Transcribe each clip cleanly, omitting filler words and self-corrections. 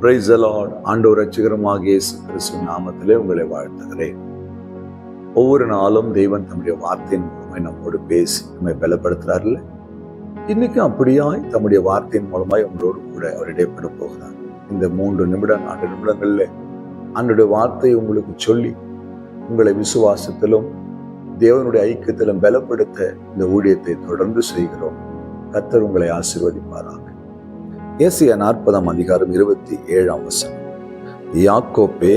Praise the Lord. ஆண்டவர் ரட்சகருமாகிய இயேசு கிறிஸ்துவின் நாமத்திலே உங்களை வாழ்த்துகிறேன். ஒவ்வொரு நாளும் தெய்வன் தம்முடைய வார்த்தையின் மூலமாய் நம்மோடு பேசி நம்மை பலப்படுத்துறாருல்ல. இன்னைக்கும் அப்படியாய் தம்முடைய வார்த்தையின் மூலமாய் உங்களோடு கூட அவர் இடைப்பட போகிறார். இந்த 4 நிமிடங்கள்ல ஆண்டவருடைய வார்த்தையை உங்களுக்கு சொல்லி உங்களை விசுவாசத்திலும் தேவனுடைய ஐக்கியத்திலும் பலப்படுத்த இந்த ஊழியத்தை தொடர்ந்து செய்கிறோம். கர்த்தர் உங்களை ஆசீர்வதிப்பாராக. ஏசாயா 40 அதிகாரம் 27 யாக்கோப்பே,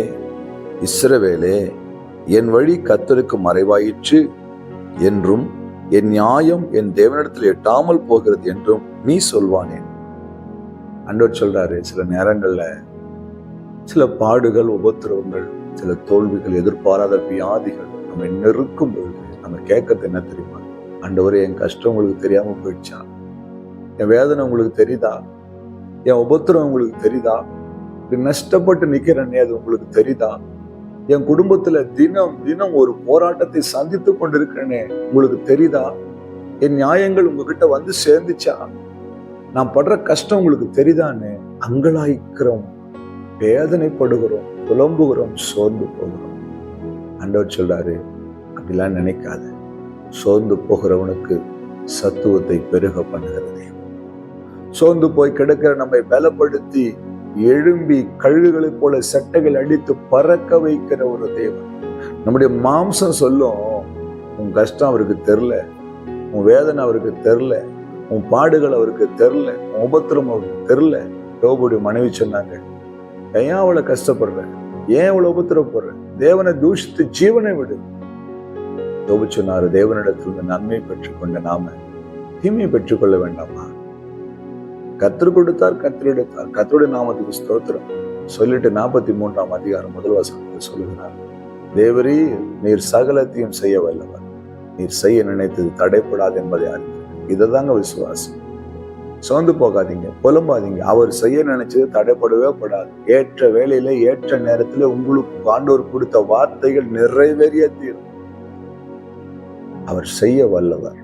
இஸ்ரவேலே, என் வழி கர்த்தருக்கு மறைவாயிற்று என்றும் என் நியாயம் என் தேவனிடத்தில் எட்டாமல் போகிறது என்றும் நீ சொல்வானேன். ஆண்டவர் சொல்றாரு, சில நேரங்கள்ல சில பாடுகள், உபத்திரவங்கள், சில தோல்விகள், எதிர்பாராத வியாதிகள் நம்ம நெருக்கும் பொழுது நம்ம கேட்கறது என்ன தெரியுமா? ஆண்டவரே, என் கஷ்டம் உங்களுக்கு தெரியாம போயிடுச்சா? என் வேதனை உங்களுக்கு தெரியுதா? என் உபத்திரம் உங்களுக்கு தெரியுதா? நஷ்டப்பட்டு நிக்கிறேனே, அது உங்களுக்கு தெரியுதா? என் குடும்பத்துல தினம் தினம் ஒரு போராட்டத்தை சந்தித்து கொண்டிருக்கிறேனே, உங்களுக்கு தெரியுதா? என் நியாயங்கள் உங்ககிட்ட வந்து சேர்ந்துச்சா? நான் படுற கஷ்டம் உங்களுக்கு தெரியுதான்னு அங்கலாய்க்கிறோம், வேதனைப்படுகிறோம், புலம்புகிறோம், சோர்ந்து போகிறோம். ஆண்டவர் சொல்றாரு, அப்படிலாம் நினைக்காத. சோர்ந்து போகிறவனுக்கு சத்துவத்தை பெருக பண்ணுகிறது. சோர்ந்து போய் கிடக்கிற நம்மை பலப்படுத்தி எழும்பி கழுகுகளைப் போல சட்டைகள் அடித்து பறக்க வைக்கிற ஒரு தேவன். நம்முடைய மாம்சம் சொல்லும், உன் கஷ்டம் அவருக்கு தெரில, உன் வேதனை அவருக்கு தெரில, உன் பாடுகள் அவருக்கு தெரில, உன் உபத்திரம் அவருக்கு தெரில. யோபுடைய மனைவி சொன்னாங்க, ஏன் அவளை கஷ்டப்படுற, ஏன் அவளை உபத்திரப்படுற, தேவனை தூஷித்து ஜீவனை விடு. யோபு சொன்னாரு, தேவனிடத்திலிருந்து நன்மை பெற்றுக்கொண்ட நாம தீமையை பெற்றுக்கொள்ள வேண்டாமா? கர்த்தர் கொடுத்தார், கர்த்தர் எடுத்தார், கர்த்தருடைய நாமத்துக்கு ஸ்தோத்திரம் சொல்லிட்டு 43 அதிகாரம் 1 சொல்லுகிறார், தேவரீ, நீர் சகலத்தையும் செய்ய வல்லவர், நீர் செய்ய நினைத்தது தடைப்படாது என்பதை அறிந்து. இதைதாங்க விசுவாசம். சோர்ந்து போகாதீங்க, புலம்பாதீங்க. அவர் செய்ய நினைச்சது தடைப்படவே படாது. ஏற்ற வேளையில ஏற்ற நேரத்துல உங்களுக்கு ஆண்டவர் கொடுத்த வார்த்தைகள் நிறைவேறிய தீரும். அவர் செய்ய வல்லவர்,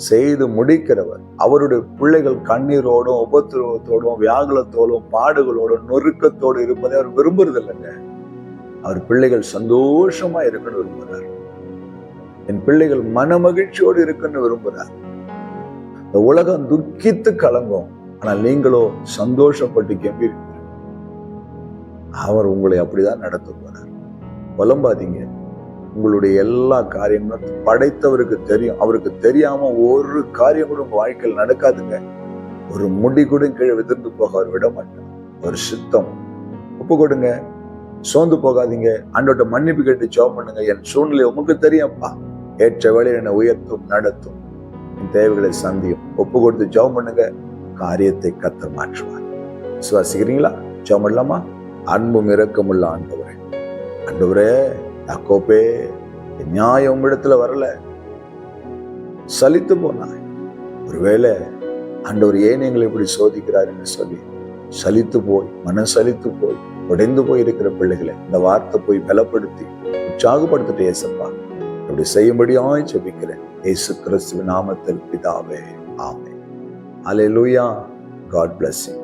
செய்து முடிக்கிறவர். அவருடைய பிள்ளைகள் கண்ணீரோடும் உபத்திரவத்தோடும் வியாகுலத்தோடும் பாடுகளோடும் நொறுக்கத்தோடு இருப்பதை அவர் விரும்புறது இல்லைங்க. அவர் பிள்ளைகள் சந்தோஷமா இருக்கணும்னு விரும்புகிறார். என் பிள்ளைகள் மன மகிழ்ச்சியோடு இருக்கணும்னு விரும்புகிறார். இந்த உலகம் துக்கித்து கலங்கும், ஆனால் நீங்களோ சந்தோஷப்பட்டு கம்பீரிப்பீர்கள். அவர் உங்களை அப்படிதான் நடத்த போறார். புலம்பாதீங்க. உங்களுடைய எல்லா காரியங்களும் படைத்தவருக்கு தெரியும். அவருக்கு தெரியாம ஒரு காரியம் கூட உங்க வாழ்க்கையில் நடக்காதுங்க. ஒரு முடி கூட கீழே விதிர்ந்து போக அவர் விட மாட்டார். ஒரு சித்தம் ஒப்பு கொடுங்க. சோர்ந்து போகாதீங்க. ஆண்டவர்ட்ட மன்னிப்பு கேட்டு ஜெபம் பண்ணுங்க. என் சூழ்நிலை உமக்கு தெரியும்ப்பா, ஏற்ற வேளையில் என்னை உயர்த்தும், நடத்தும், என் தேவைகளை சந்தியும். ஒப்பு கொடுத்து ஜெபம் பண்ணுங்க. காரியத்தை கர்த்தர் மாற்றுவார். விசுவாசிக்கிறீங்களா? ஜெபம் பண்ணலாமா? அன்பும் இரக்கமுள்ள ஆண்டவரே, ஆண்டவரே, யாக்கோப்பே, நியாயம் உங்களிடத்துல வரல, சலித்து போனாய். ஒருவேளை ஆண்டவர் ஏன் எங்களை இப்படி சோதிக்கிறார் என்று சொல்லி சலித்து போய், மனம் சலித்து போய், உடைந்து போய் இருக்கிற பிள்ளைகளை இந்த வார்த்தை போய் பலப்படுத்தி உற்சாகப்படுத்திட்டு ஏசப்பா அப்படி செய்யும்படியாய் ஜெபிக்கிறேன். இயேசு கிறிஸ்துவின் நாமத்தில் பிதாவே, ஆமென். அல்லேலூயா. God bless you.